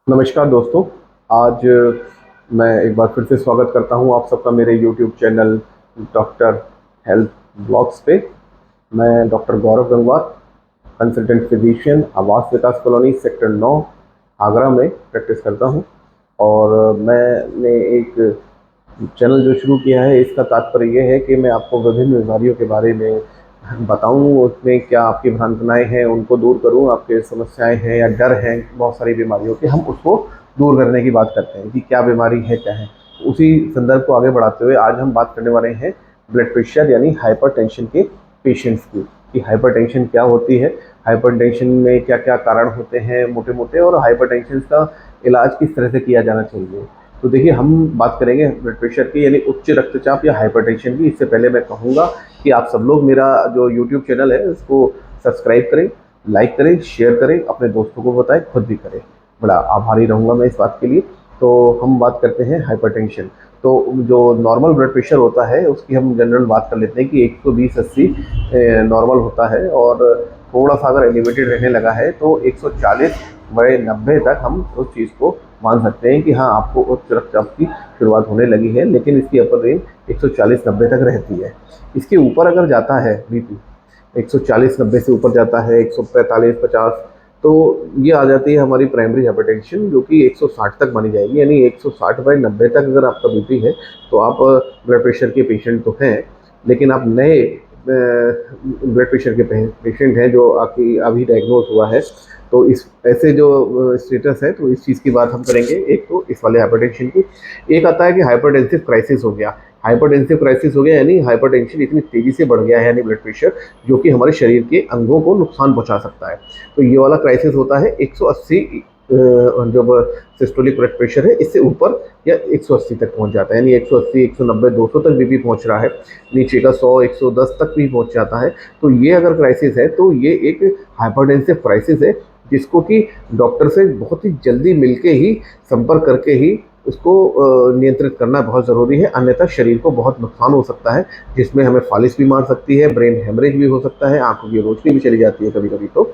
नमस्कार दोस्तों। आज मैं एक बार फिर से स्वागत करता हूं आप सबका मेरे YouTube channel doctor health blogs पे। मैं डॉक्टर गौरव गंगवार, कंसल्टेंट फिजिशियन, आवास विकास कॉलोनी सेक्टर 9 आगरा में प्रैक्टिस करता हूं। और मैंने एक चैनल जो शुरू किया है, इसका तात्पर्य ये है कि मैं आपको विभिन्न बीमारियों के बारे में बताऊं, उसमें क्या आपकी भ्रांतनाएं हैं उनको दूर करूं, आपके समस्याएं हैं या डर हैं बहुत सारी बीमारियों के, हम उसको दूर करने की बात करते हैं कि क्या बीमारी है क्या है। उसी संदर्भ को आगे बढ़ाते हुए आज हम बात करने वाले हैं ब्लड प्रेशर यानी हाइपरटेंशन के पेशेंट्स की, कि हाइपरटेंशन क्या होती है, हाइपरटेंशन में क्या क्या कारण होते हैं मोटे मोटे, और हाइपरटेंशन का इलाज किस तरह से किया जाना चाहिए। तो देखिए, हम बात करेंगे ब्लड प्रेशर की यानी उच्च रक्तचाप या हाइपरटेंशन की। इससे पहले मैं कहूँगा कि आप सब लोग मेरा जो यूट्यूब चैनल है उसको सब्सक्राइब करें, लाइक करें, शेयर करें, अपने दोस्तों को बताएं, खुद भी करें। बड़ा आभारी रहूँगा मैं इस बात के लिए। तो हम बात करते हैं हाइपरटेंशन। तो जो नॉर्मल ब्लड प्रेशर होता है उसकी हम जनरल बात कर लेते हैं कि 120/80 नॉर्मल होता है, और थोड़ा सा अगर एलिवेटेड रहने लगा है तो 140/90 तक हम उस चीज़ को मान सकते हैं कि हाँ, आपको उच्च रक्तचाप की शुरुआत होने लगी है। लेकिन इसकी अपर रेंज 140/90 तक रहती है। इसके ऊपर अगर जाता है बीपी, 140/90 से ऊपर जाता है 145/50, तो ये आ जाती है हमारी प्राइमरी हाइपरटेंशन, जो कि 160 तक मानी जाएगी। यानी 160/90 तक अगर आपका बीपी है तो आप ब्लड प्रेशर के पेशेंट तो हैं, लेकिन आप नए ब्लड प्रेशर के पेशेंट हैं जो आपकी अभी डायग्नोज हुआ है। तो इस ऐसे जो स्टेटस है, तो इस चीज़ की बात हम करेंगे। एक तो इस वाले हाइपरटेंशन की, एक आता है कि हाइपरटेंसिव क्राइसिस हो गया। हाइपरटेंसिव क्राइसिस हो गया यानी हाइपरटेंशन इतनी तेज़ी से बढ़ गया है, यानी ब्लड प्रेशर जो कि हमारे शरीर के अंगों को नुकसान पहुंचा सकता है। तो ये वाला क्राइसिस होता है 180, जब सिस्टोलिक ब्लड प्रेशर है इससे ऊपर या 180 तक पहुंच जाता है। यानी 180, 190, 200 तक बीपी पहुंच रहा है, नीचे का 100, 110 तक भी पहुंच जाता है। तो ये अगर क्राइसिस है तो ये एक हाइपरटेंसिव क्राइसिस है, जिसको कि डॉक्टर से बहुत ही जल्दी मिलके ही, संपर्क करके ही उसको नियंत्रित करना बहुत ज़रूरी है। अन्यथा शरीर को बहुत नुकसान हो सकता है, जिसमें हमें फालिस भी मार सकती है, ब्रेन हेमरेज भी हो सकता है, आंखों की रोशनी भी चली जाती है कभी कभी, तो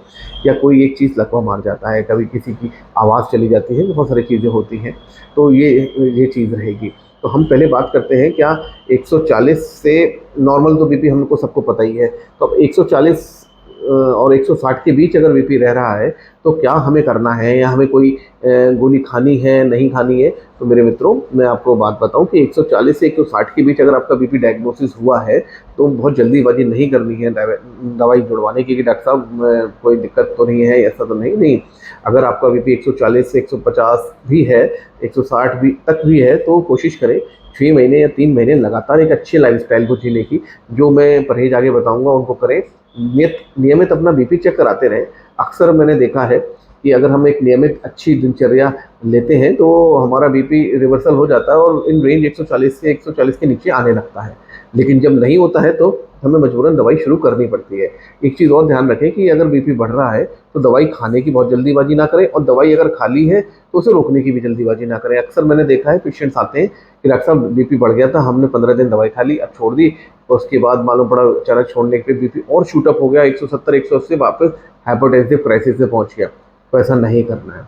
या कोई एक चीज़ लकवा मार जाता है, कभी किसी की आवाज़ चली जाती है, बहुत सारी चीज़ें होती हैं। तो ये चीज़ रहेगी। तो हम पहले बात करते हैं, क्या 140 से नॉर्मल तो बीपी हमको सबको पता ही है। तो अब 140 और 160 के बीच अगर बीपी रह रहा है तो क्या हमें करना है, या हमें कोई गोली खानी है नहीं खानी है। तो मेरे मित्रों, मैं आपको बात बताऊं कि 140 से 160 के बीच अगर आपका बीपी डायग्नोसिस हुआ है तो बहुत जल्दीबाजी नहीं करनी है दवाई जुड़वाने की, कि डॉक्टर साहब कोई दिक्कत तो नहीं है, ऐसा तो नहीं। नहीं, अगर आपका बीपी 140 से 150 भी है, 160 भी तक भी है, तो कोशिश करें 6 महीने या 3 महीने लगातार एक अच्छे लाइफस्टाइल को जीने की। जो मैं परहेज आगे बताऊंगा उनको करें। नियमित अपना बीपी चेक कराते रहें। अक्सर मैंने देखा है कि अगर हम एक नियमित अच्छी दिनचर्या लेते हैं तो हमारा बीपी रिवर्सल हो जाता है और इन रेंज 140 से 140 के नीचे आने लगता है। लेकिन जब नहीं होता है तो हमें मजबूरन दवाई शुरू करनी पड़ती है। एक चीज़ और ध्यान रखें कि अगर बीपी बढ़ रहा है तो दवाई खाने की बहुत जल्दीबाजी ना करें, और दवाई अगर खा ली है तो उसे रोकने की भी जल्दीबाजी ना करें। अक्सर मैंने देखा है पेशेंट्स आते हैं कि डॉक्टर साहब बीपी बढ़ गया था, हमने 15 दिन दवाई खा ली, अब छोड़ दी, और उसके बाद मालूम पड़ा अचानक छोड़ने के बीपी और शूट अप हो गया, 170, 180 वापस हाइपरटेंसिव क्राइसिस में पहुंच गया। तो ऐसा नहीं करना है।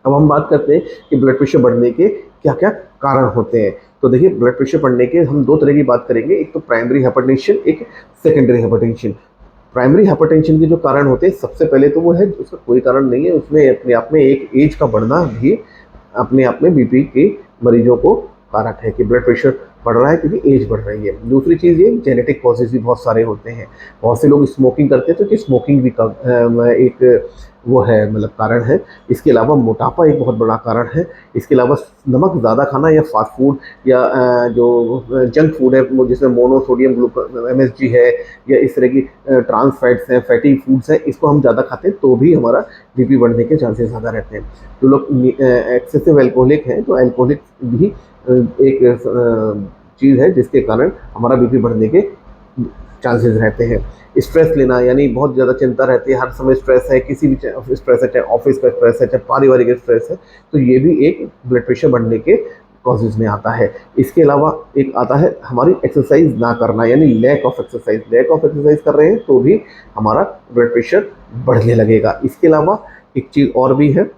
अब हम बात करते हैं कि ब्लड प्रेशर बढ़ने के क्या क्या कारण होते हैं। तो देखिए, ब्लड प्रेशर बढ़ने के हम दो तरह की बात करेंगे, एक तो प्राइमरी हाइपरटेंशन, एक सेकेंडरी हाइपरटेंशन। प्राइमरी हाइपरटेंशन के जो कारण होते हैं, सबसे पहले तो वो है, उसका कोई कारण नहीं है, उसमें अपने आप में एक एज का बढ़ना भी अपने आप में बीपी के मरीजों को कारक है कि ब्लड प्रेशर बढ़ रहा है क्योंकि एज बढ़ रही है। दूसरी चीज़ ये, जेनेटिक कॉजेज भी बहुत सारे होते हैं। बहुत से लोग स्मोकिंग करते हैं तो कि स्मोकिंग भी एक वो है, मतलब कारण है। इसके अलावा मोटापा एक बहुत बड़ा कारण है। इसके अलावा नमक ज़्यादा खाना या फास्ट फूड या जो जंक फूड है, जिसमें मोनोसोडियम ग्लूकोज MSG है, या इस तरह की ट्रांस फैट्स हैं, फैटी फूड्स हैं, इसको हम ज़्यादा खाते हैं तो भी हमारा बीपी बढ़ने के चांसेस ज़्यादा रहते हैं। जो लोग एक्सेसिव एल्कोहलिक हैं, तो एल्कोहलिक भी एक चीज़ है जिसके कारण हमारा बीपी बढ़ने के चांसेस रहते हैं। स्ट्रेस लेना, यानी बहुत ज़्यादा चिंता रहती है, हर समय स्ट्रेस है, किसी भी स्ट्रेस है, चाहे ऑफिस का स्ट्रेस है, चाहे पारिवारिक स्ट्रेस है, तो ये भी एक ब्लड प्रेशर बढ़ने के कॉजेज में आता है। इसके अलावा एक आता है हमारी एक्सरसाइज ना करना, यानी lack of exercise. Lack of exercise कर रहे हैं तो भी हमारा ब्लड प्रेशर बढ़ने लगेगा। इसके अलावा एक चीज़ और भी है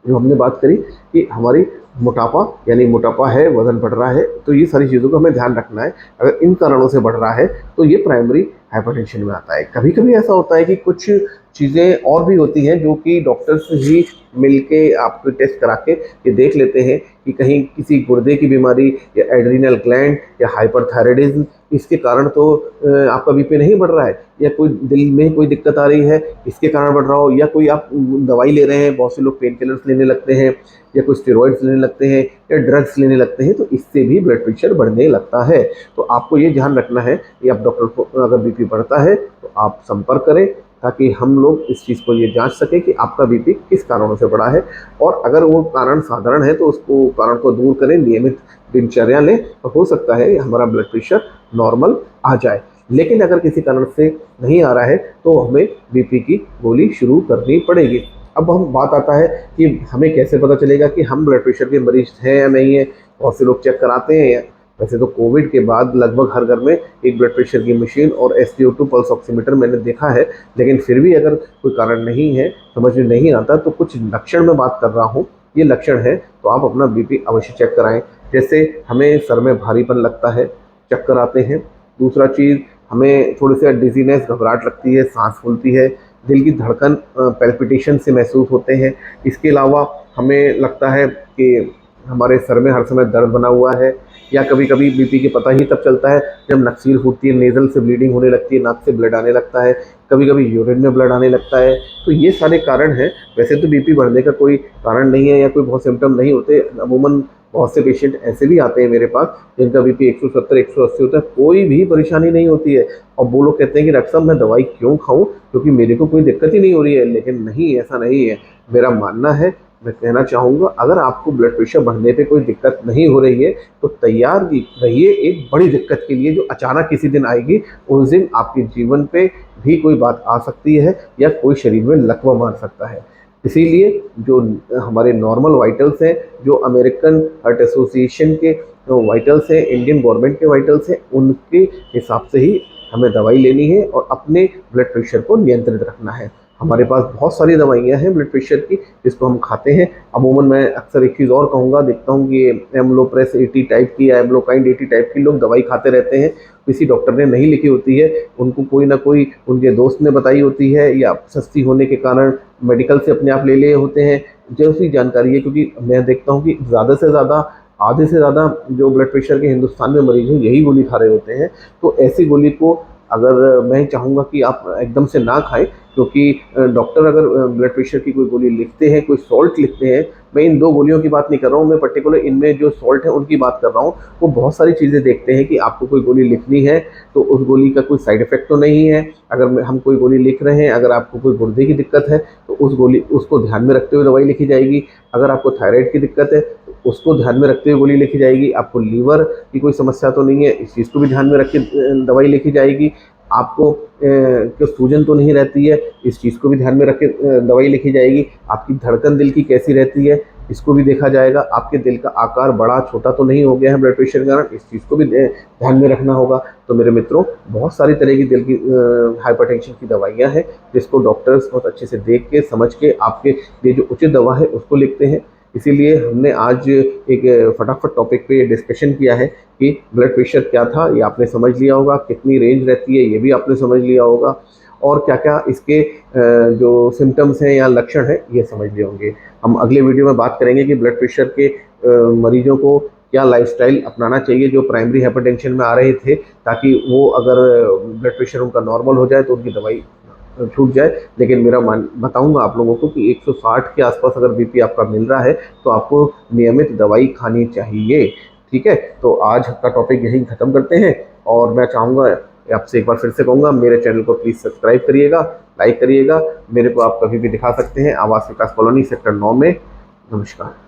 जो हमने बात करी कि हमारी मोटापा यानी मोटापा है, वज़न बढ़ रहा है, तो ये सारी चीज़ों का हमें ध्यान रखना है। अगर इन कारणों से बढ़ रहा है तो ये प्राइमरी हाइपरटेंशन में आता है। कभी-कभी ऐसा होता है कि कुछ चीज़ें और भी होती हैं जो कि डॉक्टर्स ही मिलके आपको टेस्ट करा के ये देख लेते हैं कि कहीं किसी गुर्दे की बीमारी या एड्रीनल ग्लैंड या हाइपरथायराइडिज्म इसके कारण तो आपका बीपी नहीं बढ़ रहा है, या कोई दिल में कोई दिक्कत आ रही है इसके कारण बढ़ रहा हो, या कोई आप दवाई ले रहे हैं, बहुत से लोग पेन किलर्स लेने लगते हैं या कुछ स्टेरॉइड्स लेने लगते हैं या ड्रग्स लेने लगते हैं, तो इससे भी ब्लड प्रेशर बढ़ने लगता है। तो आपको ये ध्यान रखना है कि आप डॉक्टर को, अगर बीपी बढ़ता है तो आप संपर्क करें, ताकि हम लोग इस चीज़ को ये जांच सकें कि आपका बीपी किस कारणों से बढ़ा है, और अगर वो कारण साधारण है तो उसको कारण को दूर करें, नियमित दिनचर्या लें, तो हो सकता है हमारा ब्लड प्रेशर नॉर्मल आ जाए। लेकिन अगर किसी कारण से नहीं आ रहा है तो हमें बीपी की गोली शुरू करनी पड़ेगी। अब हम बात आता है कि हमें कैसे पता चलेगा कि हम ब्लड प्रेशर के मरीज हैं या नहीं है। बहुत से लोग चेक कराते हैं। वैसे तो कोविड के बाद लगभग हर घर में एक ब्लड प्रेशर की मशीन और SpO2 पल्स ऑक्सीमीटर मैंने देखा है, लेकिन फिर भी अगर कोई कारण नहीं है, समझ में नहीं आता, तो कुछ लक्षण मैं बात कर रहा हूँ, ये लक्षण है तो आप अपना बीपी अवश्य चेक कराएं। जैसे हमें सर में भारीपन लगता है, चक्कर आते हैं। दूसरा चीज़, हमें थोड़ी सी डिजीनेस, घबराहट लगती है, सांस फूलती है, दिल की धड़कन पैल्पिटेशन से महसूस होते हैं। इसके अलावा हमें लगता है कि हमारे सर में हर समय दर्द बना हुआ है, या कभी कभी बीपी के पता ही तब चलता है जब नक्सीर फूटती है, नेज़ल से ब्लीडिंग होने लगती है, नाक से ब्लड आने लगता है, कभी कभी यूरिन में ब्लड आने लगता है। तो ये सारे कारण हैं। वैसे तो बीपी बढ़ने का कोई कारण नहीं है या कोई बहुत सिम्टम नहीं होते। अमूमन बहुत से पेशेंट ऐसे भी आते हैं मेरे पास जिनका बीपी 170 180 होता है, कोई भी परेशानी नहीं होती है, और वो लोग कहते हैं कि डॉक्टर साहब मैं दवाई क्यों खाऊं, क्योंकि मेरे को कोई दिक्कत ही नहीं हो रही है। लेकिन नहीं, ऐसा नहीं है। मेरा मानना है, मैं कहना चाहूँगा, अगर आपको ब्लड प्रेशर बढ़ने पे कोई दिक्कत नहीं हो रही है तो तैयार रहिए एक बड़ी दिक्कत के लिए जो अचानक किसी दिन आएगी। उस दिन आपके जीवन पे भी कोई बात आ सकती है या कोई शरीर में लकवा मार सकता है। इसीलिए जो हमारे नॉर्मल वाइटल्स हैं, जो अमेरिकन हार्ट एसोसिएशन के वाइटल्स हैं, इंडियन गवर्नमेंट के वाइटल्स हैं, उनके हिसाब से ही हमें दवाई लेनी है और अपने ब्लड प्रेशर को नियंत्रित रखना है। हमारे पास बहुत सारी दवाइयाँ हैं ब्लड प्रेशर की जिसको हम खाते हैं। अमूमन मैं अक्सर एक चीज़ और कहूँगा, देखता हूँ कि एम्लोप्रेस 80 टाइप की या एम्लोकाइंड 80 टाइप की लोग दवाई खाते रहते हैं। किसी डॉक्टर ने नहीं लिखी होती है, उनको कोई ना कोई उनके दोस्त ने बताई होती है, या सस्ती होने के कारण मेडिकल से अपने आप ले लिए होते हैं। जैसी जानकारी है, क्योंकि मैं देखता हूँ कि ज़्यादा से ज़्यादा, आधे से ज़्यादा जो ब्लड प्रेशर के हिंदुस्तान में मरीज हैं यही गोली खा रहे होते हैं। तो ऐसी गोली को अगर मैं चाहूँगा कि आप एकदम से ना खाएं, क्योंकि डॉक्टर अगर ब्लड प्रेशर की कोई गोली लिखते हैं, कोई सॉल्ट लिखते हैं, मैं इन 2 गोलियों की बात नहीं कर रहा हूँ, मैं पर्टिकुलर इनमें जो सॉल्ट है उनकी बात कर रहा हूँ। वो बहुत सारी चीज़ें देखते हैं कि आपको कोई गोली लिखनी है तो उस गोली का कोई साइड इफ़ेक्ट तो नहीं है। अगर हम कोई गोली लिख रहे हैं, अगर आपको कोई गुर्दे की दिक्कत है तो उस गोली उसको ध्यान में रखते हुए दवाई लिखी जाएगी। अगर आपको थायराइड की दिक्कत है तो उसको ध्यान में रखते हुए गोली लिखी जाएगी। आपको लीवर की कोई समस्या तो नहीं है, इस चीज़ को भी ध्यान में रख के दवाई लिखी जाएगी। आपको कि सूजन तो नहीं रहती है, इस चीज़ को भी ध्यान में रख के दवाई लिखी जाएगी। आपकी धड़कन दिल की कैसी रहती है, इसको भी देखा जाएगा। आपके दिल का आकार बड़ा छोटा तो नहीं हो गया है ब्लड प्रेशर के कारण, इस चीज़ को भी ध्यान में रखना होगा। तो मेरे मित्रों, बहुत सारी तरह की दिल की हाइपरटेंशन की दवाइयाँ हैं जिसको डॉक्टर्स बहुत अच्छे से देख के समझ के आपके लिए जो उचित दवा है उसको लिखते हैं। इसीलिए हमने आज एक फटाफट टॉपिक पे डिस्कशन किया है कि ब्लड प्रेशर क्या था, ये आपने समझ लिया होगा, कितनी रेंज रहती है ये भी आपने समझ लिया होगा, और क्या क्या इसके जो सिम्टम्स हैं या लक्षण हैं ये समझ लिए होंगे। हम अगले वीडियो में बात करेंगे कि ब्लड प्रेशर के मरीजों को क्या लाइफस्टाइल अपनाना चाहिए जो प्राइमरी हाइपरटेंशन में आ रहे थे, ताकि वो अगर ब्लड प्रेशर उनका नॉर्मल हो जाए तो उनकी दवाई छूट जाए। लेकिन मेरा बताऊंगा आप लोगों को कि 160 के आसपास अगर बीपी आपका मिल रहा है तो आपको नियमित दवाई खानी चाहिए। ठीक है, तो आज का टॉपिक यहीं ख़त्म करते हैं, और मैं चाहूँगा, आपसे एक बार फिर से कहूँगा, मेरे चैनल को प्लीज़ सब्सक्राइब करिएगा, लाइक करिएगा। मेरे को आप कभी भी दिखा सकते हैं आवास विकास कॉलोनी सेक्टर 9 में। नमस्कार।